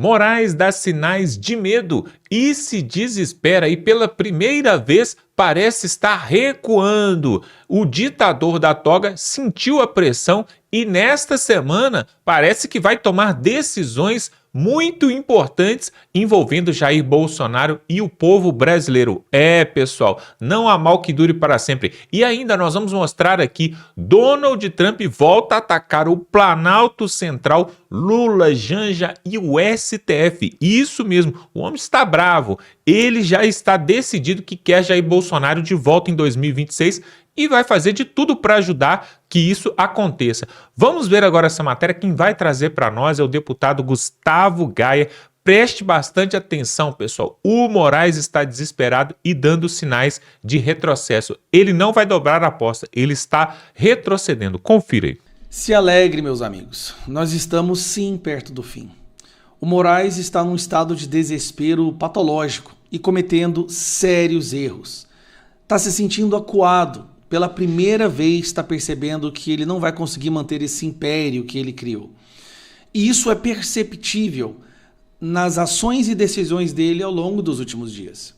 Moraes dá sinais de medo e se desespera e pela primeira vez parece estar recuando. O ditador da toga sentiu a pressão e nesta semana parece que vai tomar decisões muito importantes envolvendo Jair Bolsonaro e o povo brasileiro. Pessoal, não há mal que dure para sempre. E ainda nós vamos mostrar aqui, Donald Trump volta a atacar o Planalto Central, Lula, Janja e o STF. Isso mesmo, o homem está bravo. Ele já está decidido que quer Jair Bolsonaro de volta em 2026 e vai fazer de tudo para ajudar que isso aconteça. Vamos ver agora essa matéria. Quem vai trazer para nós é o deputado Gustavo Gaia. Preste bastante atenção, pessoal. O Moraes está desesperado e dando sinais de retrocesso. Ele não vai dobrar a aposta, ele está retrocedendo. Confira aí. Se alegre, meus amigos. Nós estamos sim perto do fim. O Moraes está num estado de desespero patológico e cometendo sérios erros. Está se sentindo acuado. Pela primeira vez está percebendo que ele não vai conseguir manter esse império que ele criou. E isso é perceptível nas ações e decisões dele ao longo dos últimos dias.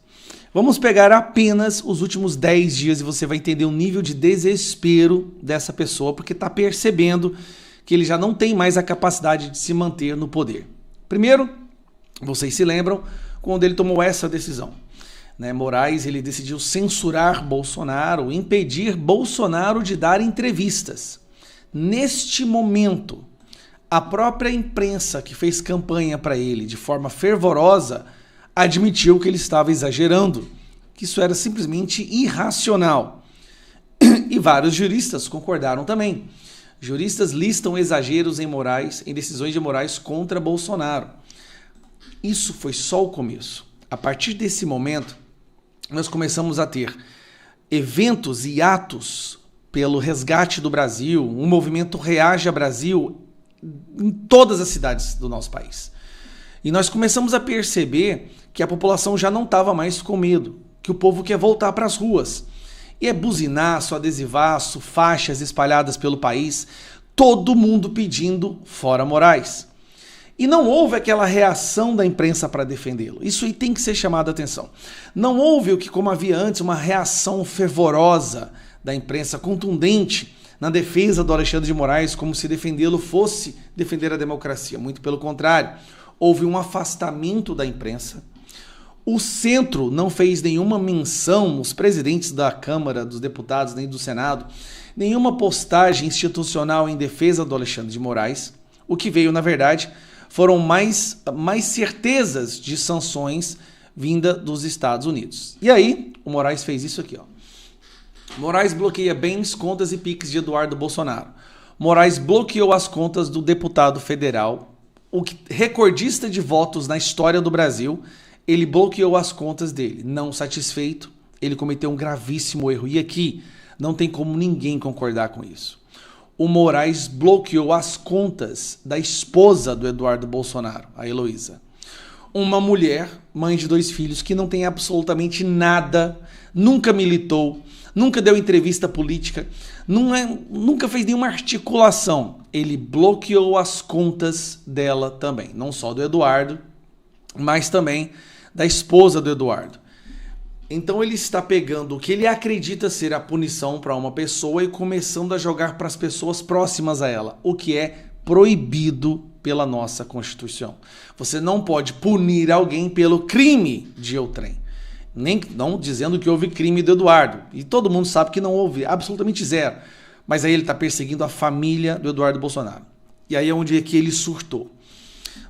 Vamos pegar apenas os últimos 10 dias e você vai entender o nível de desespero dessa pessoa, porque está percebendo que ele já não tem mais a capacidade de se manter no poder. Primeiro, vocês se lembram quando ele tomou essa decisão. Moraes ele decidiu censurar Bolsonaro, impedir Bolsonaro de dar entrevistas. Neste momento, a própria imprensa que fez campanha para ele de forma fervorosa admitiu que ele estava exagerando, que isso era simplesmente irracional. E vários juristas concordaram também. Juristas listam exageros em decisões de Moraes contra Bolsonaro. Isso foi só o começo. A partir desse momento, nós começamos a ter eventos e atos pelo resgate do Brasil, um movimento Reage a Brasil em todas as cidades do nosso país. E nós começamos a perceber que a população já não estava mais com medo, que o povo quer voltar para as ruas. E é buzinaço, adesivaço, faixas espalhadas pelo país, todo mundo pedindo fora Moraes. E não houve aquela reação da imprensa para defendê-lo. Isso aí tem que ser chamado a atenção. Não houve o que, como havia antes, uma reação fervorosa da imprensa, contundente, na defesa do Alexandre de Moraes, como se defendê-lo fosse defender a democracia. Muito pelo contrário, houve um afastamento da imprensa. O centro não fez nenhuma menção, os presidentes da Câmara, dos deputados, nem do Senado, nenhuma postagem institucional em defesa do Alexandre de Moraes. O que veio, na verdade, foram mais certezas de sanções vinda dos Estados Unidos. E aí, o Moraes fez isso aqui, ó. Moraes bloqueia bens, contas e PIX de Eduardo Bolsonaro. Moraes bloqueou as contas do deputado federal, recordista de votos na história do Brasil. Ele bloqueou as contas dele. Não satisfeito, ele cometeu um gravíssimo erro. E aqui, não tem como ninguém concordar com isso. O Moraes bloqueou as contas da esposa do Eduardo Bolsonaro, a Heloísa. Uma mulher, mãe de 2 filhos, que não tem absolutamente nada, nunca militou, nunca deu entrevista política, nunca fez nenhuma articulação. Ele bloqueou as contas dela também, não só do Eduardo, mas também da esposa do Eduardo. Então ele está pegando o que ele acredita ser a punição para uma pessoa e começando a jogar para as pessoas próximas a ela, o que é proibido pela nossa Constituição. Você não pode punir alguém pelo crime de outrem. Não dizendo que houve crime do Eduardo. E todo mundo sabe que não houve, absolutamente zero. Mas aí ele está perseguindo a família do Eduardo Bolsonaro. E aí é onde é que ele surtou.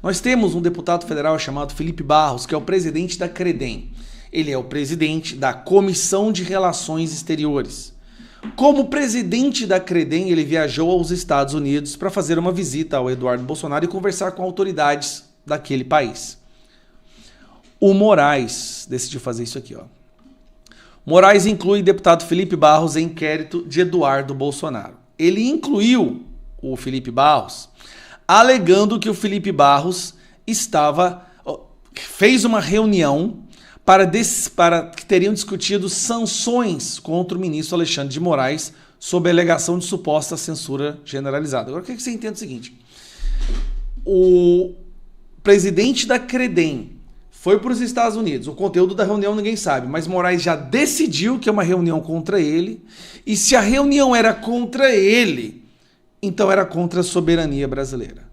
Nós temos um deputado federal chamado Felipe Barros, que é o presidente da CREDEM. Ele é o presidente da Comissão de Relações Exteriores. Como presidente da CREDEM, ele viajou aos Estados Unidos para fazer uma visita ao Eduardo Bolsonaro e conversar com autoridades daquele país. O Moraes decidiu fazer isso aqui, ó. Moraes inclui deputado Felipe Barros em inquérito de Eduardo Bolsonaro. Ele incluiu o Felipe Barros, alegando que o Felipe Barros fez uma reunião para que teriam discutido sanções contra o ministro Alexandre de Moraes sob a alegação de suposta censura generalizada. Agora, o que você entende é o seguinte: o presidente da Credem foi para os Estados Unidos. O conteúdo da reunião ninguém sabe, mas Moraes já decidiu que é uma reunião contra ele. E se a reunião era contra ele, então era contra a soberania brasileira.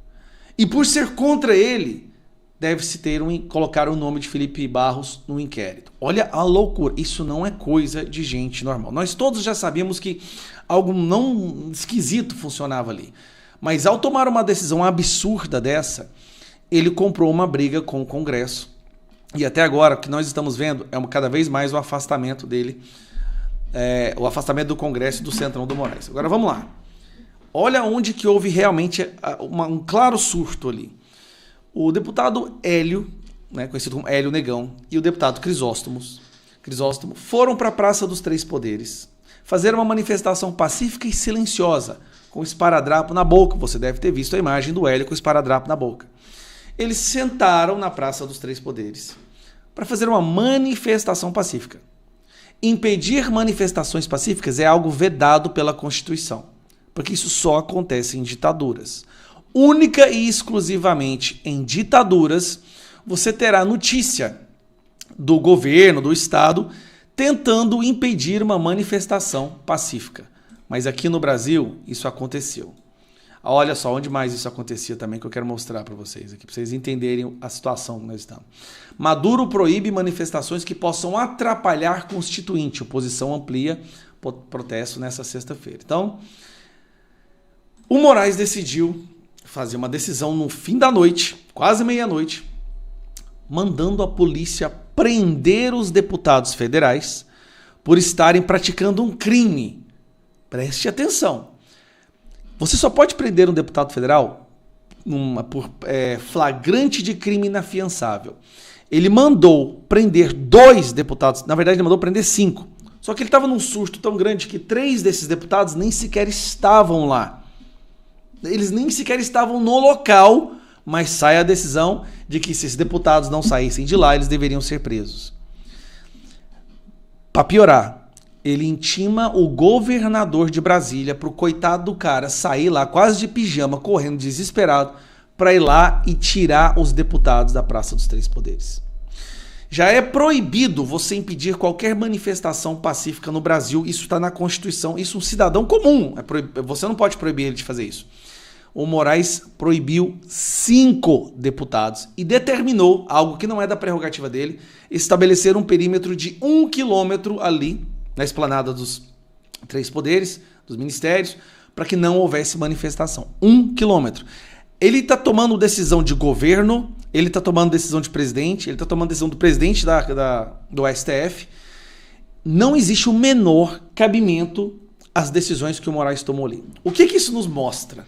E por ser contra ele, deve-se colocar o nome de Felipe Barros no inquérito. Olha a loucura. Isso não é coisa de gente normal. Nós todos já sabíamos que algo não esquisito funcionava ali. Mas ao tomar uma decisão absurda dessa, ele comprou uma briga com o Congresso. E até agora, o que nós estamos vendo é cada vez mais o afastamento dele, o afastamento do Congresso e do Centrão do Moraes. Agora vamos lá. Olha onde que houve realmente um claro surto ali. O deputado Hélio, conhecido como Hélio Negão, e o deputado Crisóstomo foram para a Praça dos Três Poderes fazer uma manifestação pacífica e silenciosa, com esparadrapo na boca. Você deve ter visto a imagem do Hélio com esparadrapo na boca. Eles sentaram na Praça dos Três Poderes para fazer uma manifestação pacífica. Impedir manifestações pacíficas é algo vedado pela Constituição, porque isso só acontece em ditaduras. Única e exclusivamente em ditaduras, você terá notícia do governo, do Estado, tentando impedir uma manifestação pacífica. Mas aqui no Brasil, isso aconteceu. Olha só onde mais isso acontecia também, que eu quero mostrar para vocês aqui, para vocês entenderem a situação que nós estamos. Maduro proíbe manifestações que possam atrapalhar constituinte. Oposição amplia protesto nessa sexta-feira. Então, o Moraes decidiu fazer uma decisão no fim da noite, quase meia-noite, mandando a polícia prender os deputados federais por estarem praticando um crime. Preste atenção. Você só pode prender um deputado federal por flagrante de crime inafiançável. Ele mandou prender 2 deputados, na verdade ele mandou prender 5. Só que ele estava num susto tão grande que 3 desses deputados nem sequer estavam lá. Eles nem sequer estavam no local, mas sai a decisão de que se esses deputados não saíssem de lá, eles deveriam ser presos. Para piorar, ele intima o governador de Brasília para o coitado do cara sair lá quase de pijama, correndo desesperado, para ir lá e tirar os deputados da Praça dos Três Poderes. Já é proibido você impedir qualquer manifestação pacífica no Brasil, isso está na Constituição, isso é um cidadão comum, você não pode proibir ele de fazer isso. O Moraes proibiu 5 deputados e determinou, algo que não é da prerrogativa dele, estabelecer um perímetro de 1 quilômetro ali, na esplanada dos Três Poderes, dos ministérios, para que não houvesse manifestação. 1 quilômetro. Ele está tomando decisão de governo, ele está tomando decisão de presidente, ele está tomando decisão do presidente do STF. Não existe o menor cabimento às decisões que o Moraes tomou ali. O que isso nos mostra?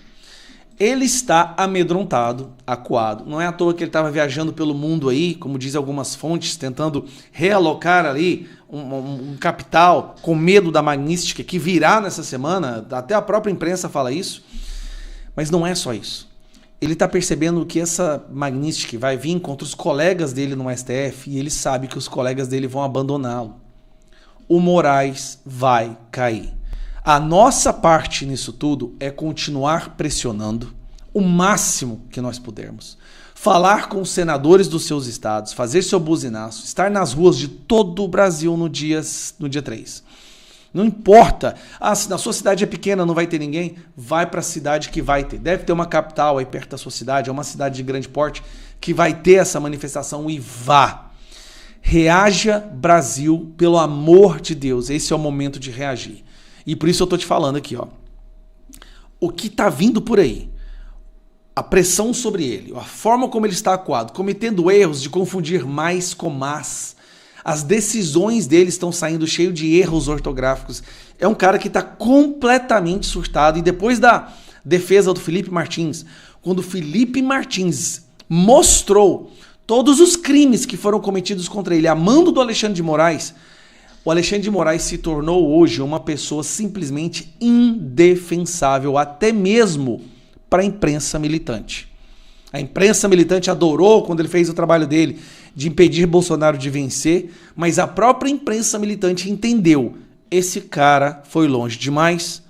Ele está amedrontado, acuado. Não é à toa que ele estava viajando pelo mundo aí, como dizem algumas fontes, tentando realocar ali um capital com medo da Magnística que virá nessa semana. Até a própria imprensa fala isso. Mas não é só isso. Ele está percebendo que essa Magnística vai vir contra os colegas dele no STF e ele sabe que os colegas dele vão abandoná-lo. O Moraes vai cair. A nossa parte nisso tudo é continuar pressionando o máximo que nós pudermos. Falar com os senadores dos seus estados, fazer seu buzinaço, estar nas ruas de todo o Brasil no dia 3. Não importa, se na sua cidade é pequena, não vai ter ninguém, vai para a cidade que vai ter. Deve ter uma capital aí perto da sua cidade, é uma cidade de grande porte, que vai ter essa manifestação e vá. Reaja, Brasil, pelo amor de Deus, esse é o momento de reagir. E por isso eu tô te falando aqui, ó. O que tá vindo por aí, a pressão sobre ele, a forma como ele está acuado, cometendo erros de confundir mais com mas, as decisões dele estão saindo cheio de erros ortográficos. É um cara que está completamente surtado. E depois da defesa do Felipe Martins, quando o Felipe Martins mostrou todos os crimes que foram cometidos contra ele, a mando do Alexandre de Moraes, o Alexandre de Moraes se tornou hoje uma pessoa simplesmente indefensável, até mesmo para a imprensa militante. A imprensa militante adorou quando ele fez o trabalho dele de impedir Bolsonaro de vencer, mas a própria imprensa militante entendeu, esse cara foi longe demais,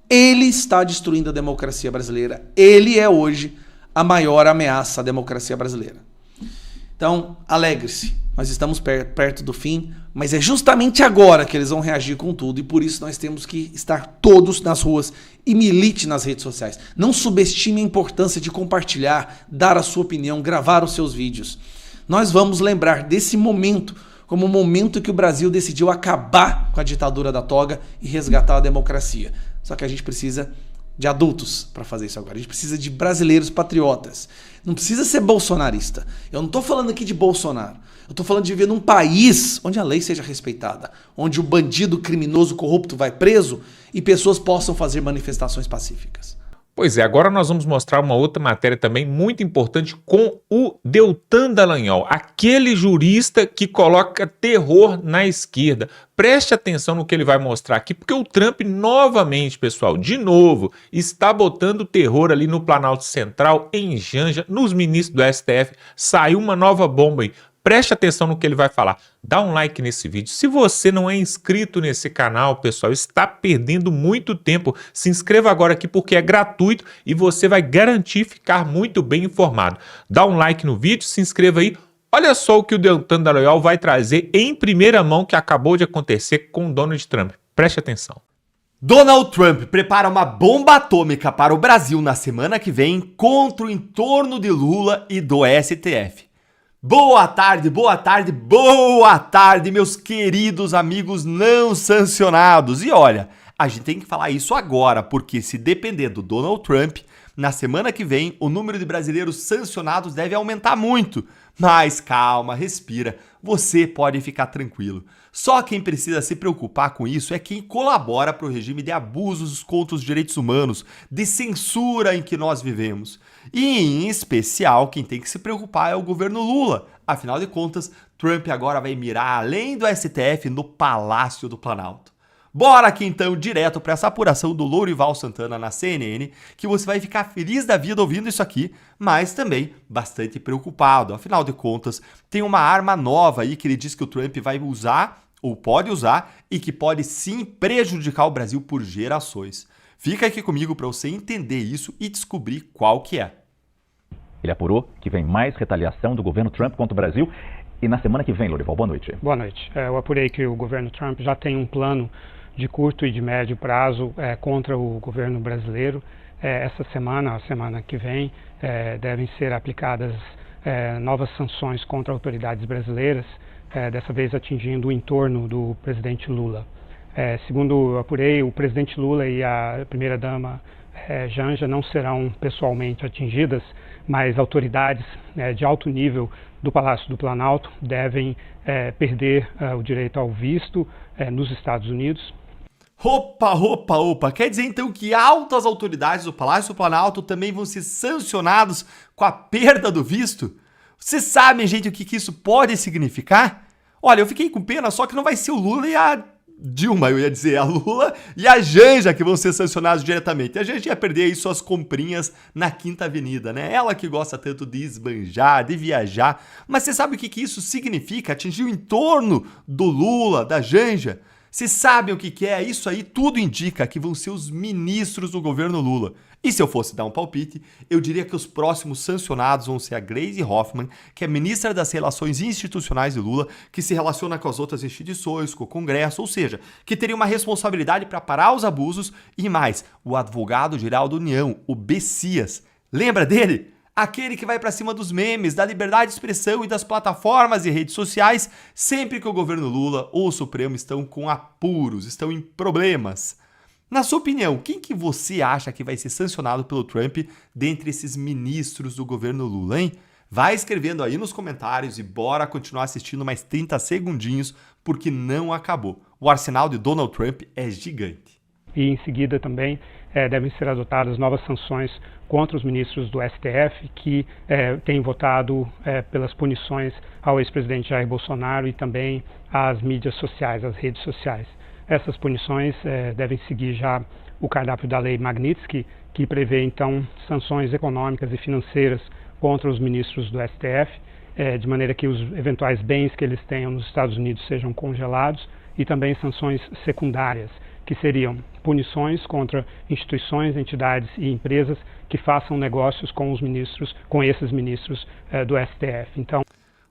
ele está destruindo a democracia brasileira, ele é hoje a maior ameaça à democracia brasileira. Então, alegre-se, nós estamos perto do fim, mas é justamente agora que eles vão reagir com tudo e por isso nós temos que estar todos nas ruas e milite nas redes sociais. Não subestime a importância de compartilhar, dar a sua opinião, gravar os seus vídeos. Nós vamos lembrar desse momento como o momento que o Brasil decidiu acabar com a ditadura da toga e resgatar a democracia. Só que a gente precisa de adultos para fazer isso agora. A gente precisa de brasileiros patriotas. Não precisa ser bolsonarista. Eu não estou falando aqui de Bolsonaro. Eu estou falando de viver num país onde a lei seja respeitada, onde o bandido criminoso corrupto vai preso e pessoas possam fazer manifestações pacíficas. Pois é, agora nós vamos mostrar uma outra matéria também muito importante com o Deltan Dallagnol, aquele jurista que coloca terror na esquerda. Preste atenção no que ele vai mostrar aqui, porque o Trump novamente, pessoal, de novo, está botando terror ali no Planalto Central, em Janja, nos ministros do STF. Saiu uma nova bomba aí. Preste atenção no que ele vai falar. Dá um like nesse vídeo. Se você não é inscrito nesse canal, pessoal, está perdendo muito tempo. Se inscreva agora aqui porque é gratuito e você vai garantir ficar muito bem informado. Dá um like no vídeo, se inscreva aí. Olha só o que o Deltan Dallagnol vai trazer em primeira mão que acabou de acontecer com Donald Trump. Preste atenção. Donald Trump prepara uma bomba atômica para o Brasil na semana que vem contra o entorno de Lula e do STF. Boa tarde, boa tarde, boa tarde, meus queridos amigos não sancionados. E olha, a gente tem que falar isso agora, porque se depender do Donald Trump, na semana que vem o número de brasileiros sancionados deve aumentar muito. Mas calma, respira, você pode ficar tranquilo. Só quem precisa se preocupar com isso é quem colabora para o regime de abusos contra os direitos humanos, de censura em que nós vivemos. E em especial, quem tem que se preocupar é o governo Lula. Afinal de contas, Trump agora vai mirar além do STF no Palácio do Planalto. Bora aqui então direto para essa apuração do Lourival Santana na CNN, que você vai ficar feliz da vida ouvindo isso aqui, mas também bastante preocupado. Afinal de contas, tem uma arma nova aí que ele diz que o Trump vai usar, ou pode usar, e que pode sim prejudicar o Brasil por gerações. Fica aqui comigo para você entender isso e descobrir qual que é. Ele apurou que vem mais retaliação do governo Trump contra o Brasil. E na semana que vem, Lourival, boa noite. Boa noite. Eu apurei que o governo Trump já tem um plano de curto e de médio prazo contra o governo brasileiro. Essa semana, a semana que vem, devem ser aplicadas novas sanções contra autoridades brasileiras, dessa vez atingindo o entorno do presidente Lula. Segundo eu apurei, o presidente Lula e a primeira-dama Janja não serão pessoalmente atingidas, mas autoridades de alto nível do Palácio do Planalto devem perder o direito ao visto nos Estados Unidos. Opa! Quer dizer então que altas autoridades do Palácio do Planalto também vão ser sancionados com a perda do visto? Vocês sabem, gente, o que isso pode significar? Olha, eu fiquei com pena, só que não vai ser o Lula e a Dilma, eu ia dizer, a Lula e a Janja que vão ser sancionados diretamente. A Janja ia perder aí suas comprinhas na Quinta Avenida, né? Ela que gosta tanto de esbanjar, de viajar. Mas você sabe o que isso significa? Atingir o entorno do Lula, da Janja? Vocês sabem o que é? Isso aí tudo indica que vão ser os ministros do governo Lula. E se eu fosse dar um palpite, eu diria que os próximos sancionados vão ser a Gleisi Hoffmann, que é ministra das Relações Institucionais de Lula, que se relaciona com as outras instituições, com o Congresso, ou seja, que teria uma responsabilidade para parar os abusos, e mais, o advogado-geral da União, o Bessias. Lembra dele? Aquele que vai para cima dos memes, da liberdade de expressão e das plataformas e redes sociais, sempre que o governo Lula ou o Supremo estão com apuros, estão em problemas. Na sua opinião, quem que você acha que vai ser sancionado pelo Trump dentre esses ministros do governo Lula, hein? Vai escrevendo aí nos comentários e bora continuar assistindo mais 30 segundinhos, porque não acabou. O arsenal de Donald Trump é gigante. E em seguida também devem ser adotadas novas sanções contra os ministros do STF que têm votado pelas punições ao ex-presidente Jair Bolsonaro e também às mídias sociais, às redes sociais. Essas punições devem seguir já o cardápio da lei Magnitsky, que prevê então sanções econômicas e financeiras contra os ministros do STF, de maneira que os eventuais bens que eles tenham nos Estados Unidos sejam congelados, e também sanções secundárias, que seriam punições contra instituições, entidades e empresas que façam negócios com esses ministros do STF. Então,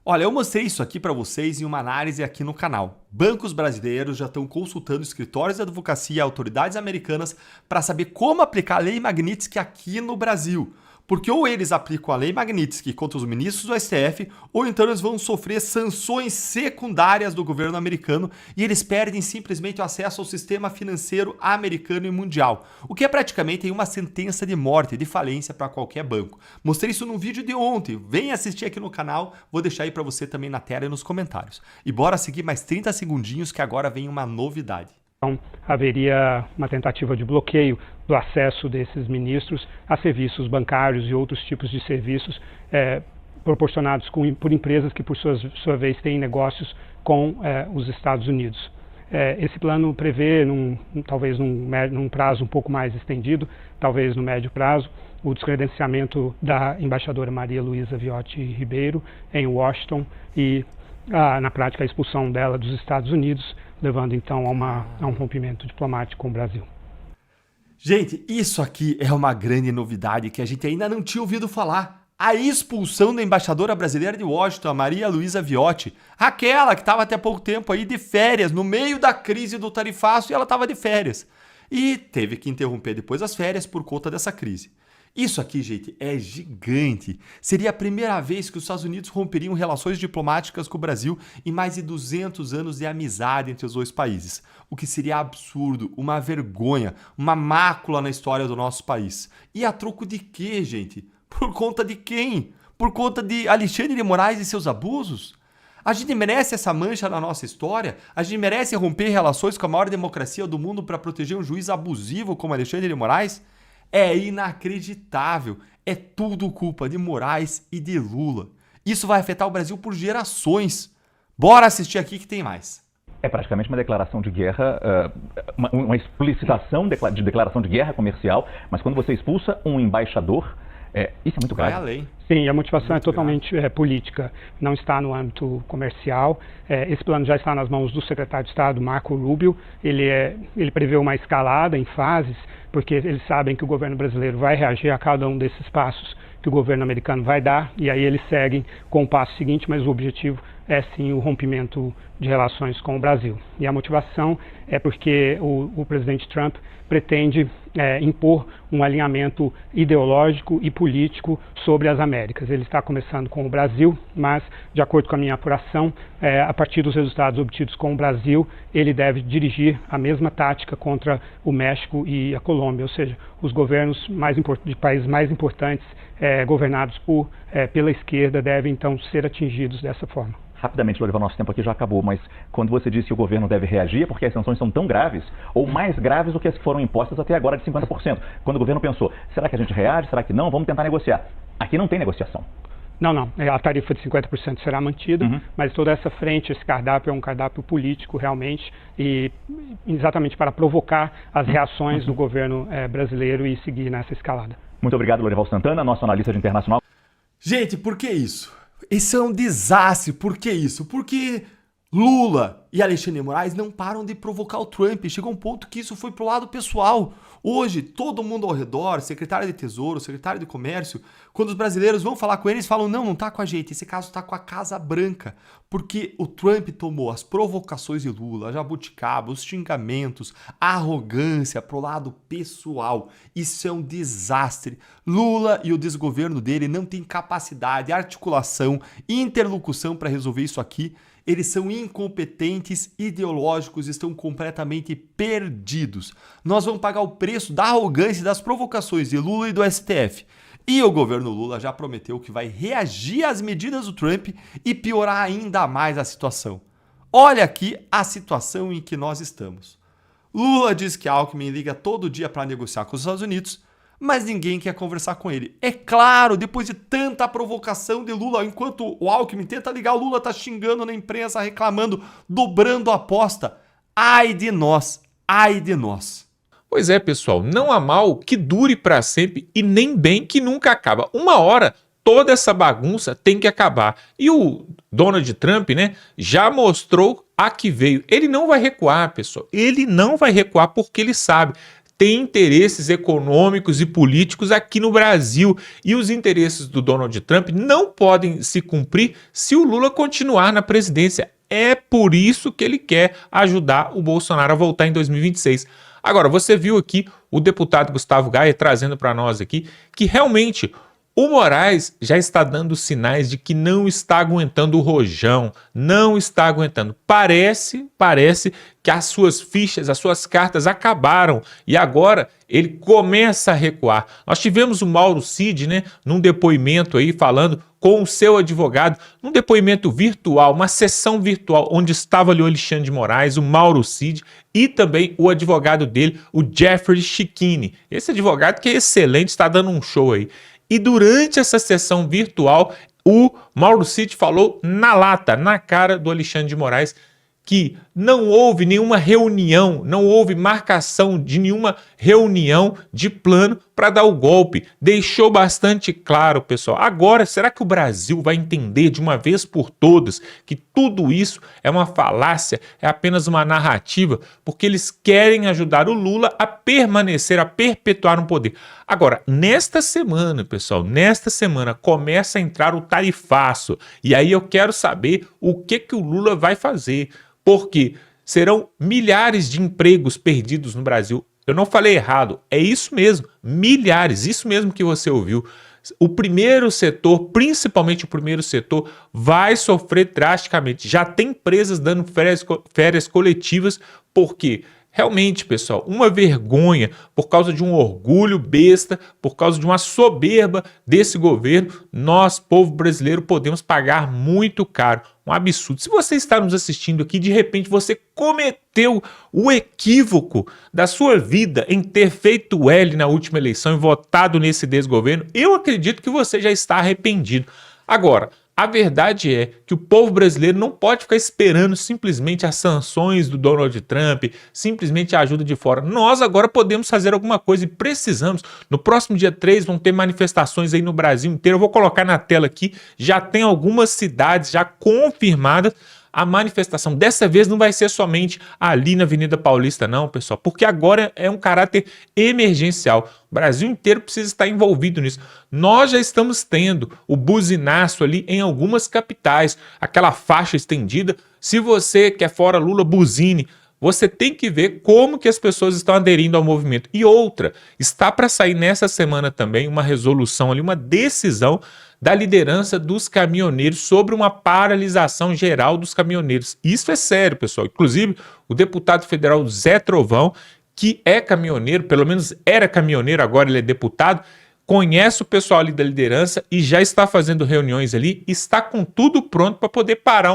olha, eu mostrei isso aqui para vocês em uma análise aqui no canal. Bancos brasileiros já estão consultando escritórios de advocacia e autoridades americanas para saber como aplicar a Lei Magnitsky aqui no Brasil. Porque ou eles aplicam a Lei Magnitsky contra os ministros do STF, ou então eles vão sofrer sanções secundárias do governo americano e eles perdem simplesmente o acesso ao sistema financeiro americano e mundial, o que é praticamente uma sentença de morte, de falência para qualquer banco. Mostrei isso num vídeo de ontem, vem assistir aqui no canal, vou deixar aí para você também na tela e nos comentários. E bora seguir mais 30 segundinhos que agora vem uma novidade. Então, haveria uma tentativa de bloqueio do acesso desses ministros a serviços bancários e outros tipos de serviços proporcionados por empresas que, por sua vez, têm negócios com os Estados Unidos. Esse plano prevê, talvez num prazo um pouco mais estendido, talvez no médio prazo, o descredenciamento da embaixadora Maria Luísa Viotti Ribeiro em Washington e, na prática, a expulsão dela dos Estados Unidos, levando então a um rompimento diplomático com o Brasil. Gente, isso aqui é uma grande novidade que a gente ainda não tinha ouvido falar. A expulsão da embaixadora brasileira de Washington, a Maria Luísa Viotti, aquela que estava até pouco tempo aí de férias, no meio da crise do tarifaço, e ela estava de férias. E teve que interromper depois as férias por conta dessa crise. Isso aqui, gente, é gigante. Seria a primeira vez que os Estados Unidos romperiam relações diplomáticas com o Brasil em mais de 200 anos de amizade entre os dois países. O que seria absurdo, uma vergonha, uma mácula na história do nosso país. E a troco de quê, gente? Por conta de quem? Por conta de Alexandre de Moraes e seus abusos? A gente merece essa mancha na nossa história? A gente merece romper relações com a maior democracia do mundo para proteger um juiz abusivo como Alexandre de Moraes? É inacreditável. É tudo culpa de Moraes e de Lula. Isso vai afetar o Brasil por gerações. Bora assistir aqui que tem mais. É praticamente uma declaração de guerra, uma explicitação de declaração de guerra comercial, mas quando você expulsa um embaixador, isso é muito grave. Vai além. Sim, a motivação é totalmente política, não está no âmbito comercial. Esse plano já está nas mãos do secretário de Estado, Marco Rubio. Ele prevê uma escalada em fases, porque eles sabem que o governo brasileiro vai reagir a cada um desses passos que o governo americano vai dar, e aí eles seguem com o passo seguinte, mas o objetivo é sim o rompimento de relações com o Brasil. E a motivação é porque o presidente Trump pretende impor um alinhamento ideológico e político sobre as Américas. Ele está começando com o Brasil, mas, de acordo com a minha apuração, a partir dos resultados obtidos com o Brasil, ele deve dirigir a mesma tática contra o México e a Colômbia, ou seja, os governos de países mais importantes governados pela esquerda devem então ser atingidos dessa forma. Rapidamente, Lorival, nosso tempo aqui já acabou, mas quando você disse que o governo deve reagir, é porque as sanções são tão graves, ou mais graves do que as que foram impostas até agora de 50%. Quando o governo pensou, será que a gente reage, será que não? Vamos tentar negociar. Aqui não tem negociação. Não. A tarifa de 50% será mantida, mas toda essa frente, esse cardápio é um cardápio político realmente, e exatamente para provocar as reações do governo brasileiro e seguir nessa escalada. Muito obrigado, Lorival Santana, nosso analista de internacional. Gente, por que isso? Isso é um desastre. Por que isso? Porque Lula e Alexandre de Moraes não param de provocar o Trump. Chega um ponto que isso foi pro lado pessoal. Hoje, todo mundo ao redor, secretário de Tesouro, secretário de Comércio, quando os brasileiros vão falar com eles, falam, não tá com a gente, esse caso tá com a Casa Branca. Porque o Trump tomou as provocações de Lula, a jabuticaba, os xingamentos, a arrogância pro lado pessoal. Isso é um desastre. Lula e o desgoverno dele não têm capacidade, articulação, interlocução para resolver isso aqui. Eles são incompetentes, ideológicos, estão completamente perdidos. Nós vamos pagar o preço da arrogância e das provocações de Lula e do STF. E o governo Lula já prometeu que vai reagir às medidas do Trump e piorar ainda mais a situação. Olha aqui a situação em que nós estamos. Lula diz que Alckmin liga todo dia para negociar com os Estados Unidos, mas ninguém quer conversar com ele. É claro, depois de tanta provocação de Lula, enquanto o Alckmin tenta ligar, o Lula tá xingando na imprensa, reclamando, dobrando a aposta. Ai de nós, ai de nós. Pois é, pessoal, não há mal que dure para sempre e nem bem que nunca acaba. Uma hora, toda essa bagunça tem que acabar. E o Donald Trump, né, já mostrou a que veio. Ele não vai recuar, pessoal. Ele não vai recuar porque ele sabe. Tem interesses econômicos e políticos aqui no Brasil. E os interesses do Donald Trump não podem se cumprir se o Lula continuar na presidência. É por isso que ele quer ajudar o Bolsonaro a voltar em 2026. Agora, você viu aqui o deputado Gustavo Gaia trazendo para nós aqui que realmente o Moraes já está dando sinais de que não está aguentando o rojão, não está aguentando. Parece que as suas fichas, as suas cartas acabaram e agora ele começa a recuar. Nós tivemos o Mauro Cid, né, num depoimento aí falando com o seu advogado, num depoimento virtual, uma sessão virtual, onde estava ali o Alexandre de Moraes, o Mauro Cid e também o advogado dele, o Jeffrey Chikini. Esse advogado que é excelente, está dando um show aí. E durante essa sessão virtual, o Mauro Cid falou na lata, na cara do Alexandre de Moraes, que não houve nenhuma reunião, não houve marcação de nenhuma reunião de plano para dar o golpe. Deixou bastante claro, pessoal. Agora, será que o Brasil vai entender de uma vez por todas que tudo isso é uma falácia, é apenas uma narrativa, porque eles querem ajudar o Lula a permanecer, a perpetuar no poder? Agora, nesta semana, pessoal, nesta semana começa a entrar o tarifaço. E aí eu quero saber o que o Lula vai fazer. Porque serão milhares de empregos perdidos no Brasil. Eu não falei errado, é isso mesmo, milhares, isso mesmo que você ouviu. O primeiro setor, principalmente o primeiro setor, vai sofrer drasticamente. Já tem empresas dando férias coletivas, porque realmente, pessoal, uma vergonha por causa de um orgulho besta, por causa de uma soberba desse governo, nós, povo brasileiro, podemos pagar muito caro. Um absurdo. Se você está nos assistindo aqui, de repente você cometeu o equívoco da sua vida em ter feito o L na última eleição e votado nesse desgoverno, eu acredito que você já está arrependido. Agora, a verdade é que o povo brasileiro não pode ficar esperando simplesmente as sanções do Donald Trump, simplesmente a ajuda de fora. Nós agora podemos fazer alguma coisa e precisamos. No próximo dia 3 vão ter manifestações aí no Brasil inteiro. Eu vou colocar na tela aqui, já tem algumas cidades já confirmadas a manifestação. Dessa vez não vai ser somente ali na Avenida Paulista não, pessoal, porque agora é um caráter emergencial. O Brasil inteiro precisa estar envolvido nisso. Nós já estamos tendo o buzinaço ali em algumas capitais, aquela faixa estendida. Se você quer fora Lula, buzine. Você tem que ver como que as pessoas estão aderindo ao movimento. E outra, está para sair nessa semana também uma resolução ali, uma decisão da liderança dos caminhoneiros sobre uma paralisação geral dos caminhoneiros. Isso é sério, pessoal. Inclusive, o deputado federal Zé Trovão, que é caminhoneiro, pelo menos era caminhoneiro, agora ele é deputado, conhece o pessoal ali da liderança e já está fazendo reuniões ali, está com tudo pronto para poder parar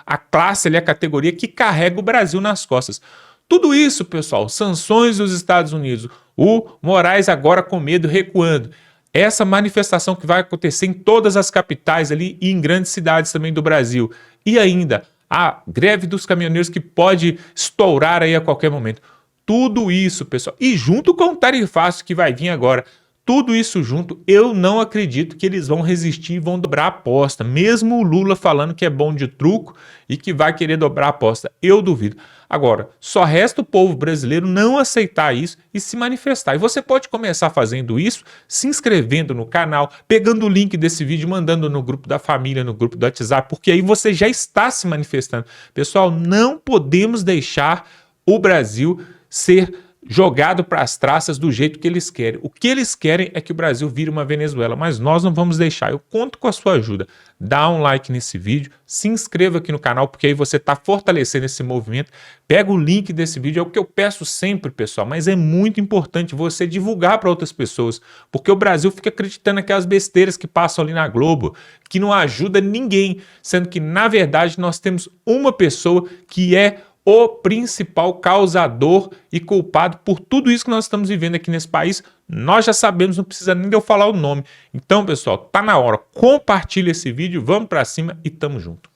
a classe ali, a categoria que carrega o Brasil nas costas. Tudo isso, pessoal, sanções dos Estados Unidos, o Moraes agora com medo, recuando. Essa manifestação que vai acontecer em todas as capitais ali e em grandes cidades também do Brasil. E ainda, a greve dos caminhoneiros que pode estourar aí a qualquer momento. Tudo isso, pessoal, e junto com o tarifaço que vai vir agora, tudo isso junto, eu não acredito que eles vão resistir e vão dobrar a aposta. Mesmo o Lula falando que é bom de truco e que vai querer dobrar a aposta, eu duvido. Agora, só resta o povo brasileiro não aceitar isso e se manifestar. E você pode começar fazendo isso, se inscrevendo no canal, pegando o link desse vídeo, mandando no grupo da família, no grupo do WhatsApp, porque aí você já está se manifestando. Pessoal, não podemos deixar o Brasil ser jogado para as traças do jeito que eles querem. O que eles querem é que o Brasil vire uma Venezuela, mas nós não vamos deixar. Eu conto com a sua ajuda. Dá um like nesse vídeo, se inscreva aqui no canal, porque aí você está fortalecendo esse movimento. Pega o link desse vídeo, é o que eu peço sempre, pessoal, mas é muito importante você divulgar para outras pessoas, porque o Brasil fica acreditando naquelas besteiras que passam ali na Globo, que não ajuda ninguém, sendo que, na verdade, nós temos uma pessoa que é o principal causador e culpado por tudo isso que nós estamos vivendo aqui nesse país. Nós já sabemos, não precisa nem de eu falar o nome. Então, pessoal, tá na hora. Compartilha esse vídeo, vamos para cima e tamo junto.